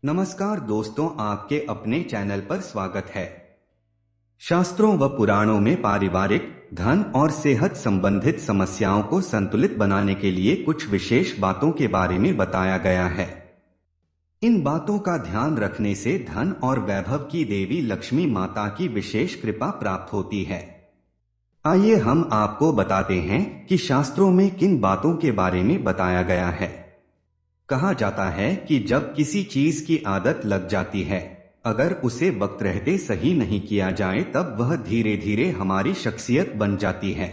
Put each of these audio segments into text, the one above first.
नमस्कार दोस्तों, आपके अपने चैनल पर स्वागत है। शास्त्रों व पुराणों में पारिवारिक, धन और सेहत संबंधित समस्याओं को संतुलित बनाने के लिए कुछ विशेष बातों के बारे में बताया गया है। इन बातों का ध्यान रखने से धन और वैभव की देवी लक्ष्मी माता की विशेष कृपा प्राप्त होती है। आइए हम आपको बताते हैं कि शास्त्रों में किन बातों के बारे में बताया गया है। कहा जाता है कि जब किसी चीज की आदत लग जाती है, अगर उसे वक्त रहते सही नहीं किया जाए तब वह धीरे धीरे हमारी शख्सियत बन जाती है।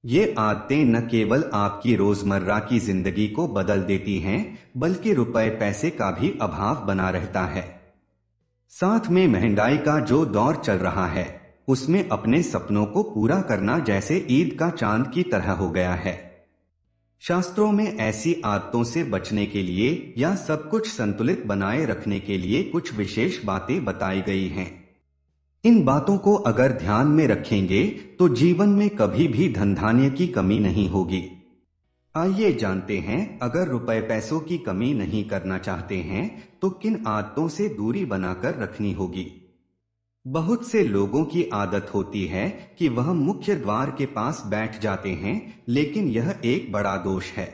ये आदतें न केवल आपकी रोजमर्रा की जिंदगी को बदल देती हैं, बल्कि रुपए पैसे का भी अभाव बना रहता है। साथ में महंगाई का जो दौर चल रहा है, उसमें अपने सपनों को पूरा करना जैसे ईद का चांद की तरह हो गया है। शास्त्रों में ऐसी आदतों से बचने के लिए या सब कुछ संतुलित बनाए रखने के लिए कुछ विशेष बातें बताई गई हैं। इन बातों को अगर ध्यान में रखेंगे तो जीवन में कभी भी धन धान्य की कमी नहीं होगी। आइए जानते हैं, अगर रुपए पैसों की कमी नहीं करना चाहते हैं तो किन आदतों से दूरी बनाकर रखनी होगी। बहुत से लोगों की आदत होती है कि वह मुख्य द्वार के पास बैठ जाते हैं, लेकिन यह एक बड़ा दोष है।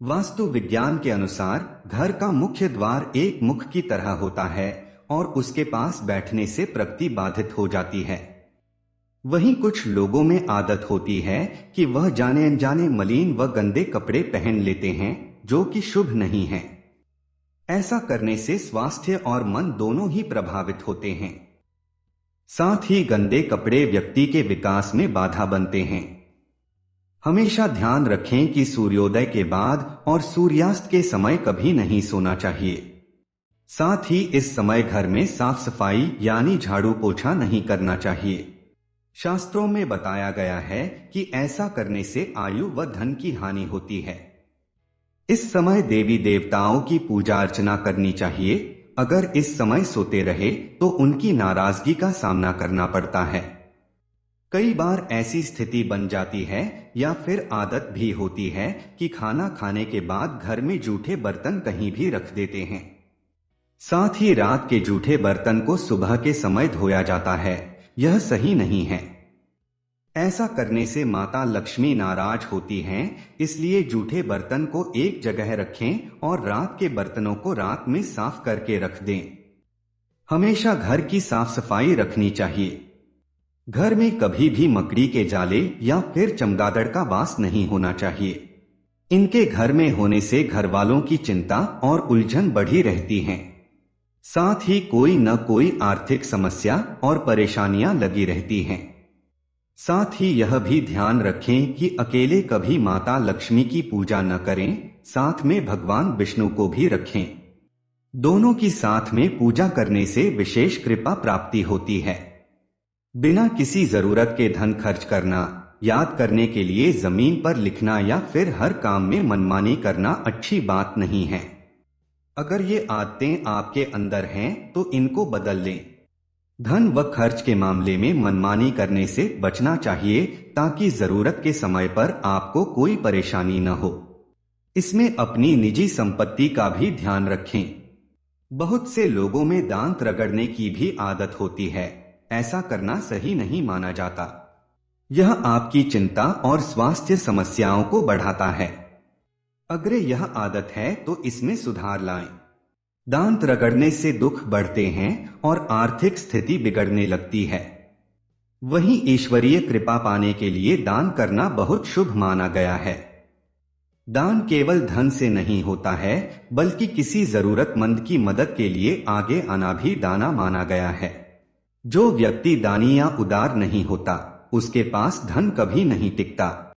वास्तु विज्ञान के अनुसार घर का मुख्य द्वार एक मुख की तरह होता है और उसके पास बैठने से प्रगति बाधित हो जाती है। वहीं कुछ लोगों में आदत होती है कि वह जाने अनजाने मलिन व गंदे कपड़े पहन लेते हैं, जो कि शुभ नहीं है। ऐसा करने से स्वास्थ्य और मन दोनों ही प्रभावित होते हैं। साथ ही गंदे कपड़े व्यक्ति के विकास में बाधा बनते हैं। हमेशा ध्यान रखें कि सूर्योदय के बाद और सूर्यास्त के समय कभी नहीं सोना चाहिए। साथ ही इस समय घर में साफ सफाई यानी झाड़ू पोछा नहीं करना चाहिए। शास्त्रों में बताया गया है कि ऐसा करने से आयु व धन की हानि होती है। इस समय देवी देवताओं की पूजा अर्चना करनी चाहिए। अगर इस समय सोते रहे तो उनकी नाराजगी का सामना करना पड़ता है। कई बार ऐसी स्थिति बन जाती है या फिर आदत भी होती है कि खाना खाने के बाद घर में जूठे बर्तन कहीं भी रख देते हैं। साथ ही रात के जूठे बर्तन को सुबह के समय धोया जाता है। यह सही नहीं है। ऐसा करने से माता लक्ष्मी नाराज होती हैं, इसलिए जूठे बर्तन को एक जगह रखें और रात के बर्तनों को रात में साफ करके रख दें। हमेशा घर की साफ सफाई रखनी चाहिए। घर में कभी भी मकड़ी के जाले या फिर चमगादड़ का वास नहीं होना चाहिए। इनके घर में होने से घर वालों की चिंता और उलझन बढ़ी रहती हैं। साथ ही कोई न कोई आर्थिक समस्या और परेशानियां लगी रहती हैं। साथ ही यह भी ध्यान रखें कि अकेले कभी माता लक्ष्मी की पूजा न करें, साथ में भगवान विष्णु को भी रखें। दोनों की साथ में पूजा करने से विशेष कृपा प्राप्ति होती है। बिना किसी जरूरत के धन खर्च करना, याद करने के लिए जमीन पर लिखना या फिर हर काम में मनमानी करना अच्छी बात नहीं है। अगर ये आदतें आपके अंदर हैं तो इनको बदल लें। धन व खर्च के मामले में मनमानी करने से बचना चाहिए, ताकि जरूरत के समय पर आपको कोई परेशानी न हो। इसमें अपनी निजी संपत्ति का भी ध्यान रखें। बहुत से लोगों में दांत रगड़ने की भी आदत होती है। ऐसा करना सही नहीं माना जाता। यह आपकी चिंता और स्वास्थ्य समस्याओं को बढ़ाता है। अगर यह आदत है तो इसमें सुधार लाएं। दांत रगड़ने से दुख बढ़ते हैं और आर्थिक स्थिति बिगड़ने लगती है। वहीं ईश्वरीय कृपा पाने के लिए दान करना बहुत शुभ माना गया है। दान केवल धन से नहीं होता है, बल्कि किसी जरूरतमंद की मदद के लिए आगे आना भी दाना माना गया है। जो व्यक्ति दानी या उदार नहीं होता, उसके पास धन कभी नहीं टिकता।